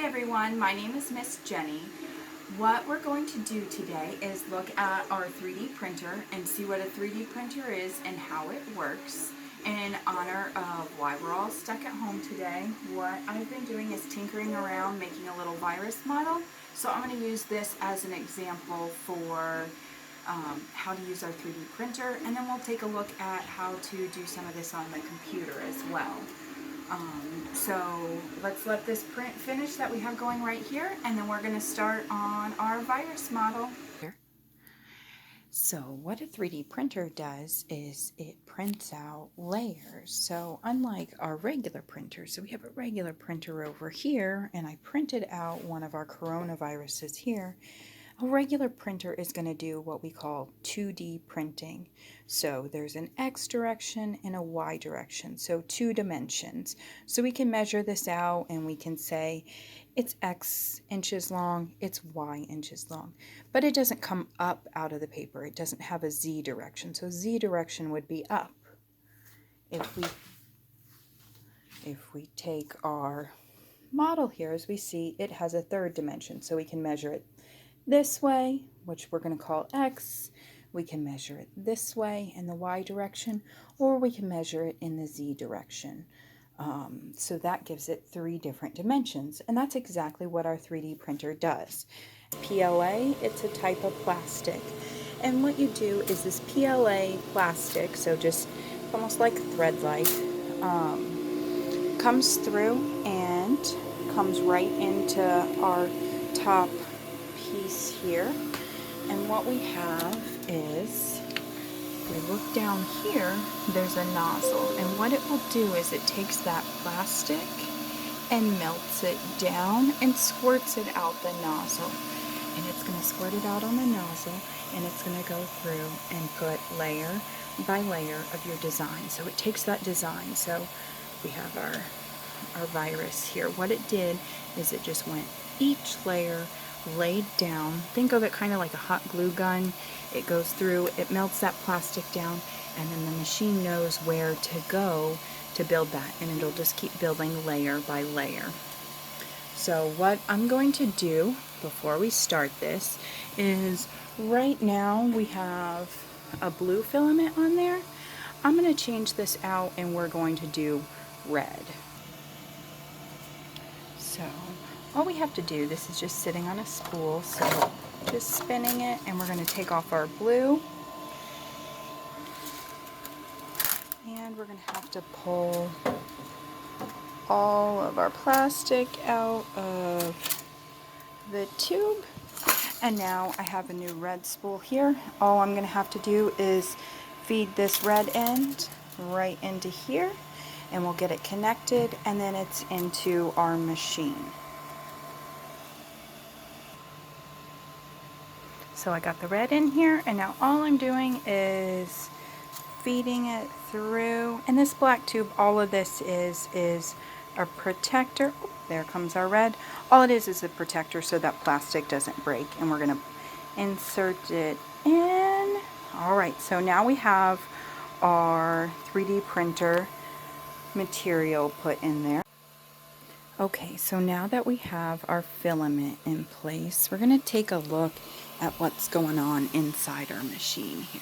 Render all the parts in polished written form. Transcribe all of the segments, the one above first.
Hi everyone, my name is Miss Jenny. What we're going to do today is look at our 3D printer and see what a 3D printer is and how it works. In honor of why we're all stuck at home today, what I've been doing is tinkering around making a little virus model. So I'm going to use this as an example for how to use our 3D printer, and then we'll take a look at how to do some of this on the computer as well. So let's let this print finish that we have going right here, and then we're going to start on our virus model. So what a 3D printer does is it prints out layers. So unlike our regular printer, so we have a regular printer over here, and I printed out one of our coronaviruses here. A regular printer is going to do what we call 2D printing. So there's an X direction and a Y direction, so 2 dimensions. So we can measure this out and we can say it's X inches long, it's Y inches long. But it doesn't come up out of the paper. It doesn't have a Z direction. So Z direction would be up. If we take our model here, as we see, it has a 3rd dimension. So we can measure it this way, which we're going to call X. We can measure it this way in the Y direction, or we can measure it in the Z direction. So that gives it 3 different dimensions, and that's exactly what our 3D printer does. PLA, it's a type of plastic, and what you do is this PLA plastic, so just almost like thread-like, comes through and comes right into our top piece here, and what we have is, if we look down here, there's a nozzle, and what it will do is it takes that plastic and melts it down and squirts it out the nozzle, and it's going to squirt it out on the nozzle, and it's going to go through and put layer by layer of your design. So it takes that design. So we have our virus here. What it did is it just went each layer laid down. Think of it kind of like a hot glue gun. It goes through, it melts that plastic down, and then the machine knows where to go to build that, and it'll just keep building layer by layer. So what I'm going to do before we start this is, right now we have a blue filament on there. I'm going to change this out and we're going to do red. So all we have to do, this is just sitting on a spool, so just spinning it, and we're going to take off our blue, and we're going to have to pull all of our plastic out of the tube. And now I have a new red spool here. All I'm going to have to do is feed this red end right into here, and we'll get it connected, and then it's into our machine. So I got the red in here, and now all I'm doing is feeding it through. And this black tube, all of this is a protector. Oh, there comes our red. All it is a protector so that plastic doesn't break. And we're going to insert it in. All right, so now we have our 3D printer material put in there. Okay, so now that we have our filament in place, we're going to take a look at what's going on inside our machine here.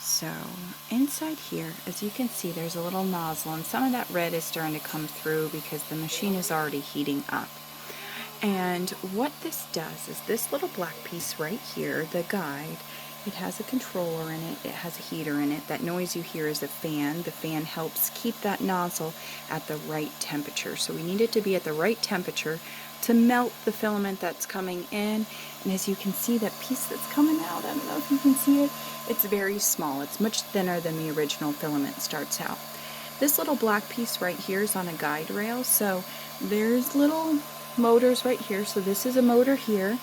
So inside here, as you can see, there's a little nozzle, and some of that red is starting to come through because the machine is already heating up. And what this does is this little black piece right here, the guide, it has a controller in it, it has a heater in it. That noise you hear is a fan. The fan helps keep that nozzle at the right temperature. So we need it to be at the right temperature to melt the filament that's coming in. And as you can see, that piece that's coming out, I don't know if you can see it, it's very small. It's much thinner than the original filament starts out. This little black piece right here is on a guide rail, so there's little motors right here. So this is a motor here,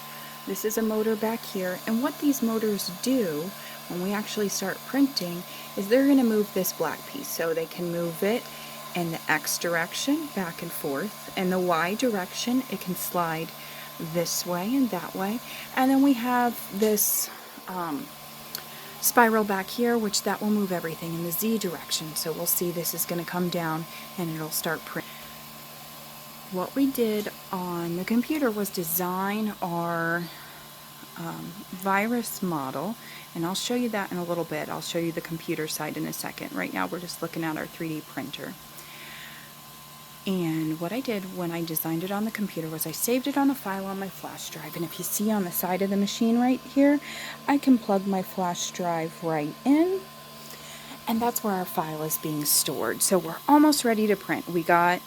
this is a motor back here, and what these motors do when we actually start printing is they're going to move this black piece. So they can move it in the X direction back and forth, and the Y direction it can slide this way and that way. And then we have this spiral back here, which that will move everything in the Z direction. So we'll see this is going to come down and it'll start printing. what we did on the computer was design our virus model, and I'll show you that in a little bit. I'll show you the computer side in a second. Right now we're just looking at our 3D printer. And what I did when I designed it on the computer was I saved it on a file on my flash drive, and if you see on the side of the machine right here, I can plug my flash drive right in, and that's where our file is being stored. So we're almost ready to print. We got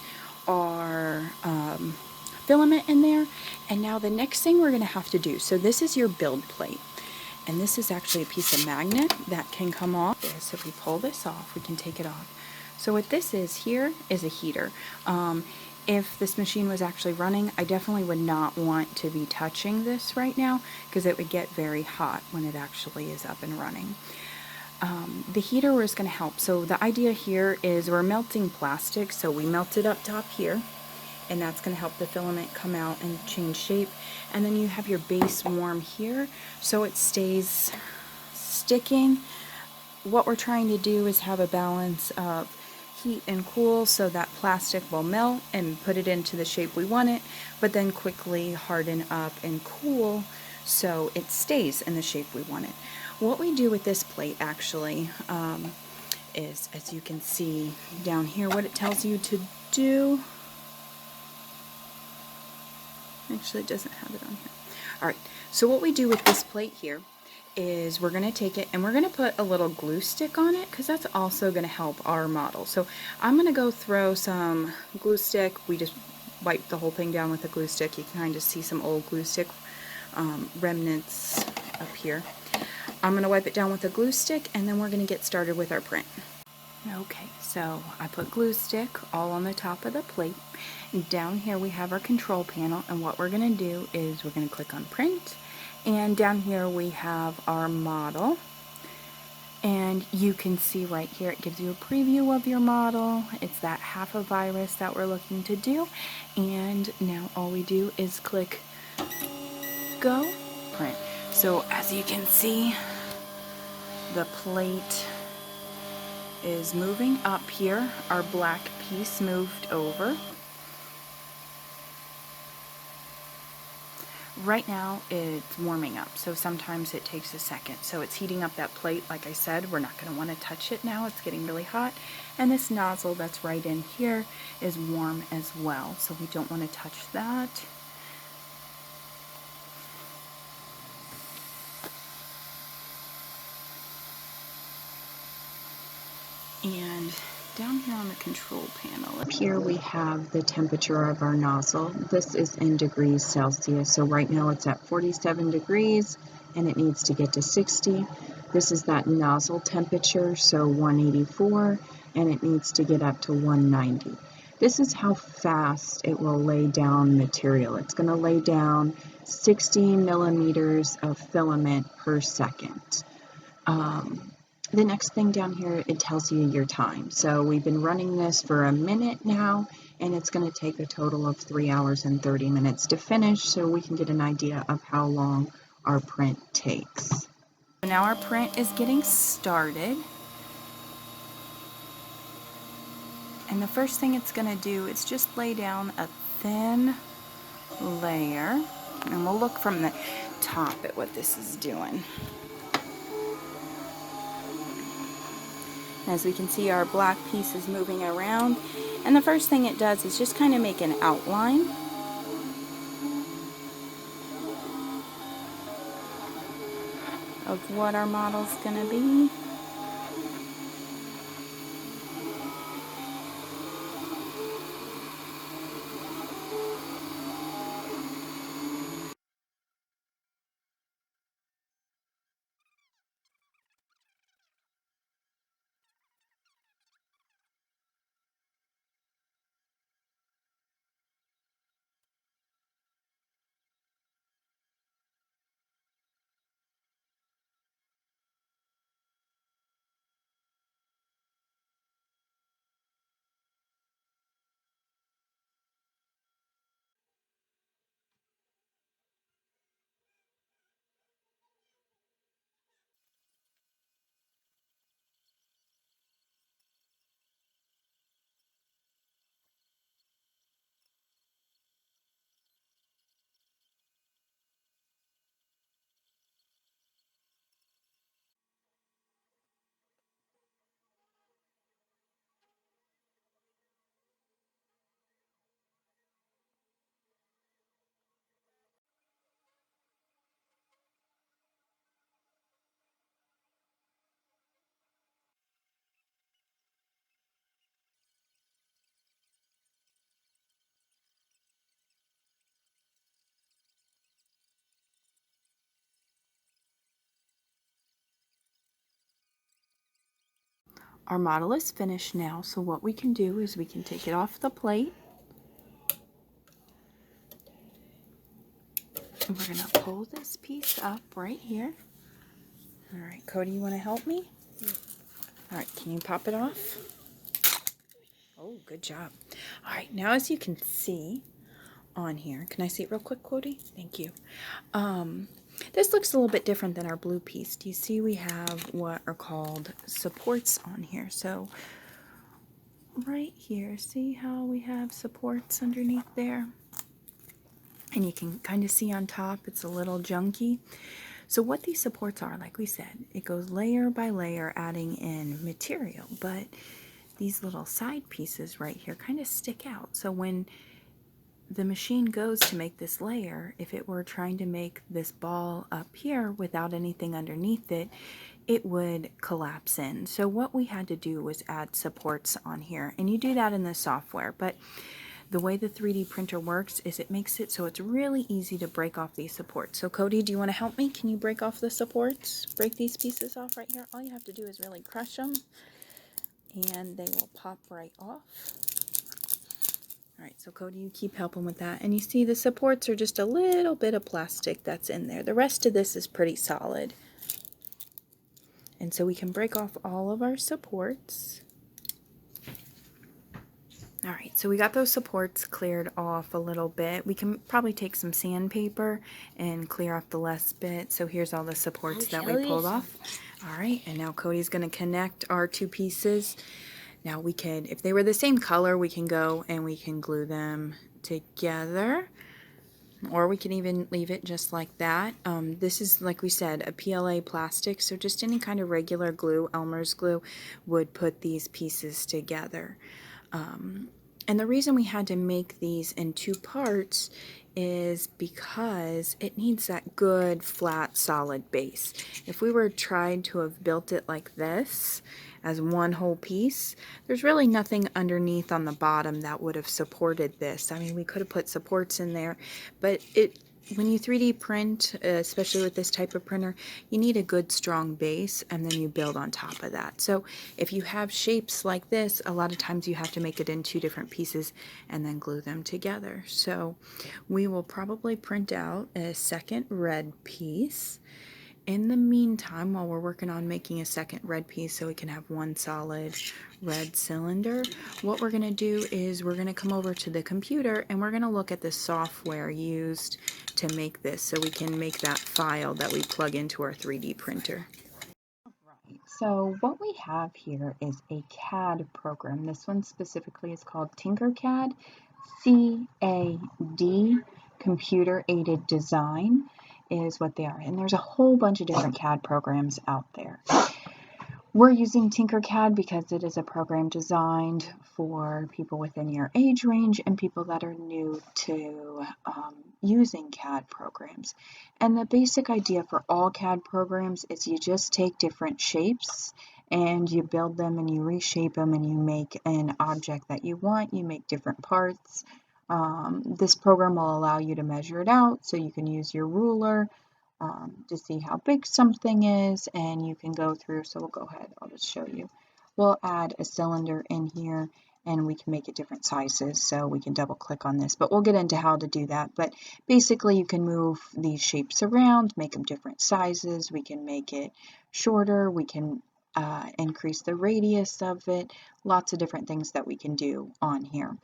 our filament in there, and now the next thing we're going to have to do, so this is your build plate, and this is actually a piece of magnet that can come off. So if we pull this off, we can take it off. So what this is here is a heater. If this machine was actually running, I definitely would not want to be touching this right now because it would get very hot when it actually is up and running. The heater is going to help. So the idea here is we're melting plastic, so we melt it up top here, and that's going to help the filament come out and change shape. And then you have your base warm here, so it stays sticking. What we're trying to do is have a balance of heat and cool so that plastic will melt and put it into the shape we want it, but then quickly harden up and cool so it stays in the shape we want it. What we do with this plate actually is, as you can see down here, what it tells you to do. Actually, it doesn't have it on here. Alright, so what we do with this plate here is we're going to take it and we're going to put a little glue stick on it because that's also going to help our model. So I'm going to go throw some glue stick. We just wipe the whole thing down with a glue stick. You can kind of see some old glue stick remnants up here. I'm going to wipe it down with a glue stick, and then we're going to get started with our print. Okay, so I put glue stick all on the top of the plate. And down here we have our control panel, and what we're going to do is we're going to click on print, and down here we have our model, and you can see right here it gives you a preview of your model. It's that half a virus that we're looking to do, and now all we do is click go, print. So as you can see, the plate is moving up here. Our black piece moved over. Right now it's warming up, so sometimes it takes a second. So it's heating up that plate. Like I said, we're not going to want to touch it now. It's getting really hot. And this nozzle that's right in here is warm as well, so we don't want to touch that. And down here on the control panel, up here we have the temperature of our nozzle. This is in degrees Celsius. So right now it's at 47 degrees and it needs to get to 60. This is that nozzle temperature, so 184, and it needs to get up to 190. This is how fast it will lay down material. It's going to lay down 60 millimeters of filament per second. The next thing down here, it tells you your time. So we've been running this for a minute now, and it's going to take a total of 3 hours and 30 minutes to finish, so we can get an idea of how long our print takes. So now our print is getting started. And the first thing it's going to do is just lay down a thin layer. And we'll look from the top at what this is doing. As we can see, our black piece is moving around, and the first thing it does is just kind of make an outline. Of what our model's going to be. Our model is finished now, so what we can do is we can take it off the plate. And we're going to pull this piece up right here. All right, Cody, you want to help me? All right, can you pop it off? Oh, good job. All right, now as you can see on here, can I see it real quick, Cody? Thank you. This looks a little bit different than our blue piece. Do you see we have what are called supports on here? So right here, see how we have supports underneath there? And you can kind of see on top it's a little junky. So what these supports are, like we said, it goes layer by layer adding in material, but these little side pieces right here kind of stick out. So when the machine goes to make this layer, if it were trying to make this ball up here without anything underneath it, it would collapse in. So what we had to do was add supports on here, and you do that in the software, but the way the 3D printer works is it makes it so it's really easy to break off these supports. So Cody, do you want to help me? Can you break off the supports? Break these pieces off right here. All you have to do is really crush them and they will pop right off. All right, so Cody, you keep helping with that. And you see the supports are just a little bit of plastic that's in there. The rest of this is pretty solid. And so we can break off all of our supports. All right, so we got those supports cleared off a little bit. We can probably take some sandpaper and clear off the last bit. So here's all the supports that we pulled off. All right, and now Cody's going to connect our two pieces. Now we could, if they were the same color, we can go and we can glue them together. Or we can even leave it just like that. This is, like we said, a PLA plastic, so just any kind of regular glue, Elmer's glue, would put these pieces together. And the reason we had to make these in two parts is because it needs that good, flat, solid base. If we were trying to have built it like this, as one whole piece, there's really nothing underneath on the bottom that would have supported this. I mean, we could have put supports in there, but when you 3D print, especially with this type of printer, you need a good strong base and then you build on top of that. So if you have shapes like this, a lot of times you have to make it in two different pieces and then glue them together. So we will probably print out a second red piece. In the meantime, while we're working on making a second red piece so we can have one solid red cylinder, what we're going to do is we're going to come over to the computer and we're going to look at the software used to make this so we can make that file that we plug into our 3D printer. Right. So what we have here is a CAD program. This one specifically is called TInkercad, C-A-D, Computer Aided Design is what they are. And there's a whole bunch of different CAD programs out there. We're using TinkerCAD because it is a program designed for people within your age range and people that are new to using CAD programs. And the basic idea for all CAD programs is you just take different shapes and you build them and you reshape them and you make an object that you want. You make different parts. This program will allow you to measure it out, so you can use your ruler to see how big something is, and you can go through. So we'll go ahead, I'll just show you. We'll add a cylinder in here and we can make it different sizes, so we can double click on this, but we'll get into how to do that. But basically you can move these shapes around, make them different sizes. We can make it shorter, we can increase the radius of it, lots of different things that we can do on here.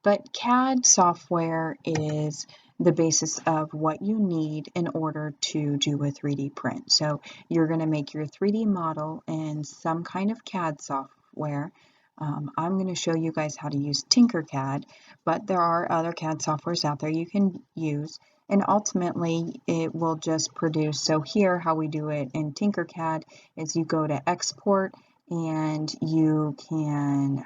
But CAD software is the basis of what you need in order to do a 3D print. So you're going to make your 3D model in some kind of CAD software. I'm going to show you guys how to use TinkerCAD, but there are other CAD softwares out there you can use, and ultimately it will just produce. So here, how we do it in TinkerCAD is you go to export and you can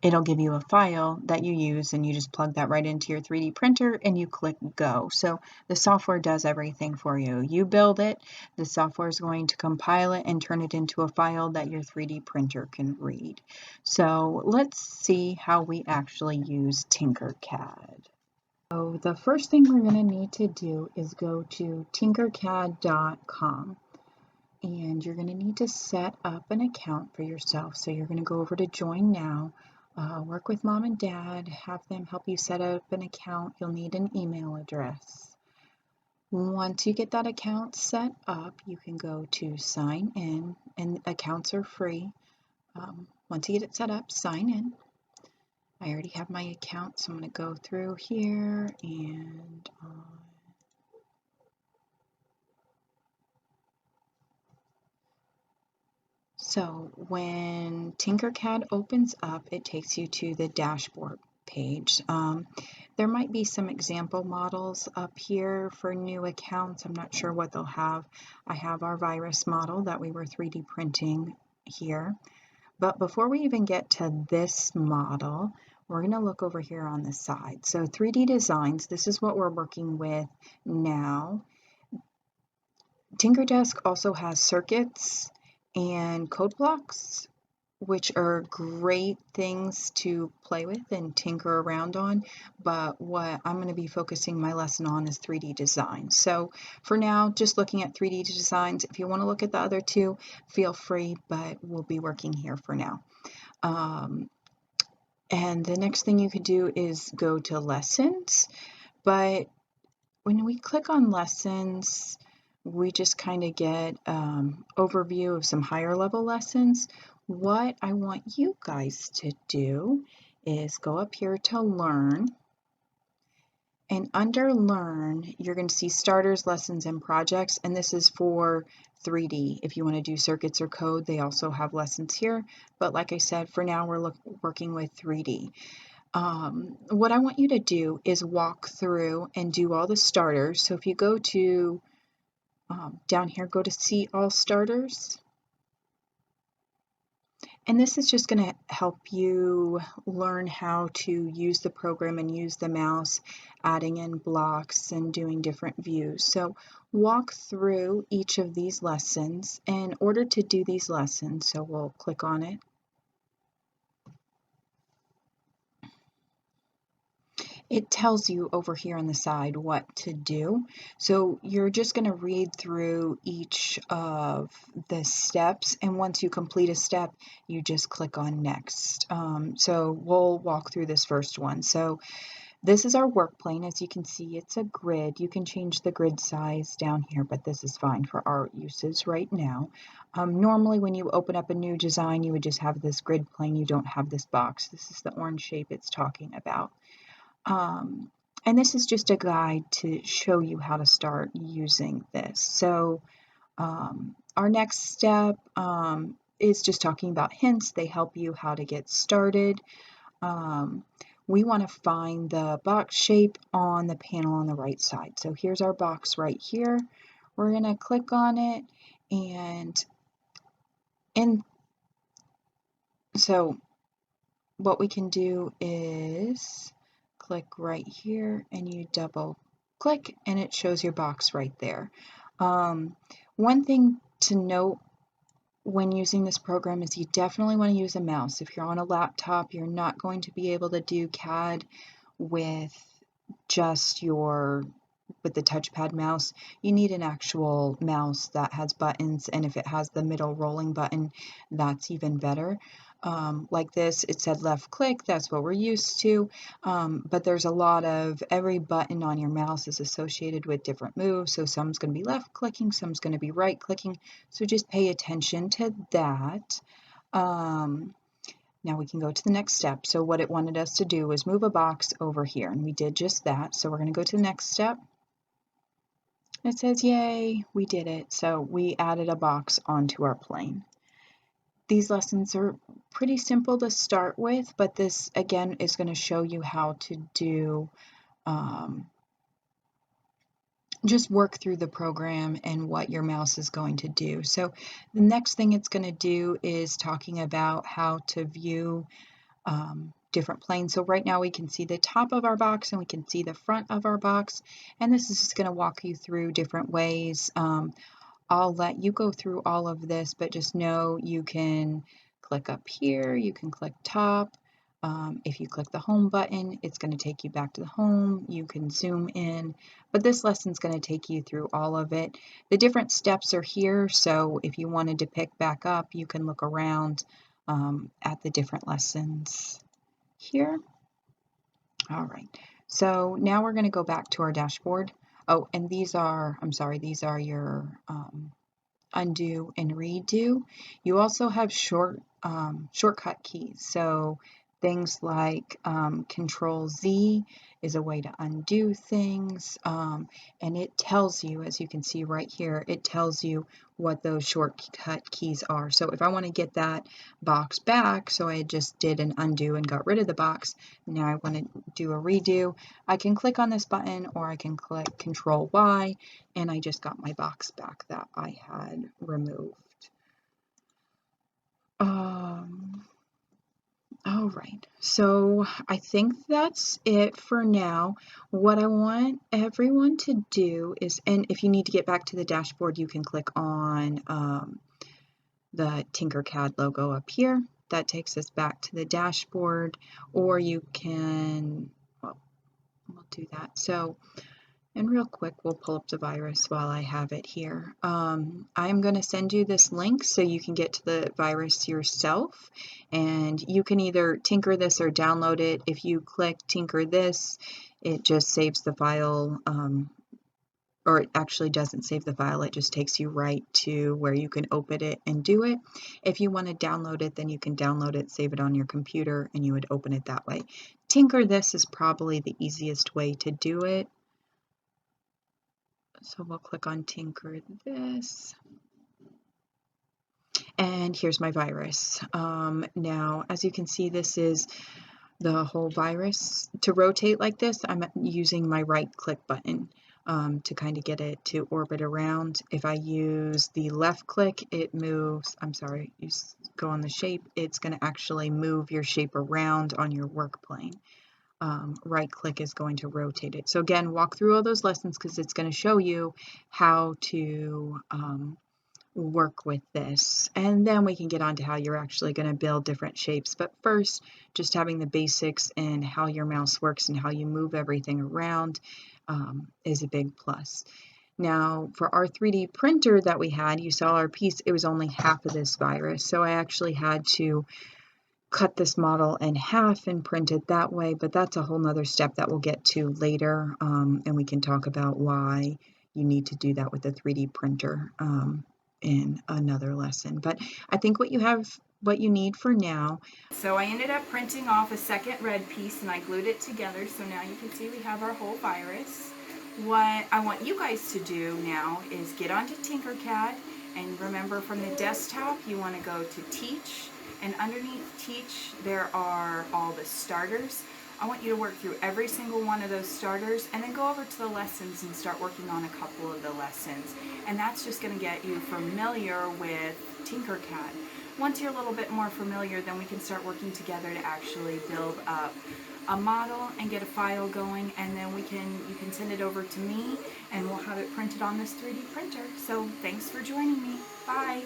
it'll give you a file that you use and you just plug that right into your 3D printer and you click go. So the software does everything for you. You build it, the software is going to compile it and turn it into a file that your 3D printer can read. So let's see how we actually use TinkerCAD. So the first thing we're going to need to do is go to tinkercad.com. and you're going to need to set up an account for yourself. So you're going to go over to Join Now, work with mom and dad, have them help you set up an account. You'll need an email address. Once you get that account set up, you can go to sign in, and accounts are free. Once you get it set up, sign in. I already have my account, so I'm going to go through here and so when TinkercAD opens up, it takes you to the dashboard page. There might be some example models up here for new accounts. I'm not sure what they'll have. I have our virus model that we were 3D printing here. But before we even get to this model, we're going to look over here on the side. So 3D designs, this is what we're working with now. TinkerDesk also has circuits and code blocks, which are great things to play with and tinker around on, but what I'm going to be focusing my lesson on is 3D design. So for now, just looking at 3D designs. If you want to look at the other two, feel free, but we'll be working here for now. And the next thing you could do is go to lessons, but when we click on lessons, we just kind of get overview of some higher level lessons. What I want you guys to do is go up here to learn, and under learn you're going to see starters, lessons, and projects, and this is for 3D. If you want to do circuits or code, they also have lessons here, but like I said, for now we're working with 3D. What I want you to do is walk through and do all the starters. So if you go to down here, go to see all starters. And this is just going to help you learn how to use the program and use the mouse, adding in blocks and doing different views. So walk through each of these lessons. In order to do these lessons, so we'll click on it. It tells you over here on the side what to do. So you're just going to read through each of the steps, and once you complete a step, you just click on next. So we'll walk through this first one. So this is our work plane. As you can see, it's a grid. You can change the grid size down here, but this is fine for our uses right now. Normally when you open up a new design, you would just have this grid plane. You don't have this box. This is the orange shape it's talking about. And this is just a guide to show you how to start using this. So our next step is just talking about hints. They help you how to get started. We want to find the box shape on the panel on the right side. So here's our box right here. We're going to click on it, and so what we can do is click right here, and you double click and it shows your box right there. One thing to note when using this program is you definitely want to use a mouse. If you're on a laptop, you're not going to be able to do CAD with just with the touchpad mouse. You need an actual mouse that has buttons, and if it has the middle rolling button, that's even better. Like this, it said left click, that's what we're used to, but there's a lot of, every button on your mouse is associated with different moves, so some's going to be left clicking, some's going to be right clicking, so just pay attention to that. Now we can go to the next step. So what it wanted us to do was move a box over here, and we did just that. So we're going to go to the next step. It says, yay, we did it. So we added a box onto our plane. These lessons are pretty simple to start with, but this again is going to show you how to do just work through the program and what your mouse is going to do. So the next thing it's going to do is talking about how to view different planes. So right now we can see the top of our box and we can see the front of our box, and this is just going to walk you through different ways. I'll let you go through all of this, but just know you can click up here, you can click top, If you click the home button, it's going to take you back to the home. You can zoom in, but this lesson's going to take you through all of it. The different steps are here, so if you wanted to pick back up, you can look around at the different lessons here. All right, so now we're going to go back to our dashboard. Oh, and these are, I'm sorry, these are your undo and redo. You also have shortcut keys. So things like Control Z is a way to undo things. And it tells you, as you can see right here, it tells you what those shortcut keys are. So if I want to get that box back, so I just did an undo and got rid of the box, now I want to do a redo, I can click on this button or I can click Control Y, and I just got my box back that I had removed. All right, so I think that's it for now. What I want everyone to do is, and if you need to get back to the dashboard, you can click on the TinkerCad logo up here. That takes us back to the dashboard, or you can, well, we'll do that. So, and real quick, we'll pull up the virus while I have it here. I'm going to send you this link so you can get to the virus yourself, and you can either tinker this or download it. If you click tinker this, it just saves the file, or it actually doesn't save the file, it just takes you right to where you can open it and do it. If you want to download it, then you can download it, save it on your computer, and you would open it that way. Tinker this is probably the easiest way to do it. So we'll click on tinker this. And here's my virus. Now, as you can see, this is the whole virus. To rotate like this, I'm using my right click button to kind of get it to orbit around. If I use the left click, it moves, I'm sorry, you go on the shape, it's going to actually move your shape around on your work plane. Right click is going to rotate it. So again, walk through all those lessons because it's going to show you how to work with this, and then we can get on to how you're actually going to build different shapes. But first, just having the basics and how your mouse works and how you move everything around is a big plus. Now, for our 3D printer that we had, you saw our piece, it was only half of this virus, so I actually had to cut this model in half and print it that way, but that's a whole nother step that we'll get to later, and we can talk about why you need to do that with a 3D printer in another lesson. But I think what you need for now. So I ended up printing off a second red piece and I glued it together, so now you can see we have our whole virus. What I want you guys to do now is get onto TinkerCAD, and remember, from the desktop you want to go to Teach, and underneath Teach there are all the starters. I want you to work through every single one of those starters and then go over to the lessons and start working on a couple of the lessons. And that's just going to get you familiar with TinkerCAD. Once you're a little bit more familiar, then we can start working together to actually build up a model and get a file going, and then you can send it over to me and we'll have it printed on this 3D printer. So thanks for joining me. Bye.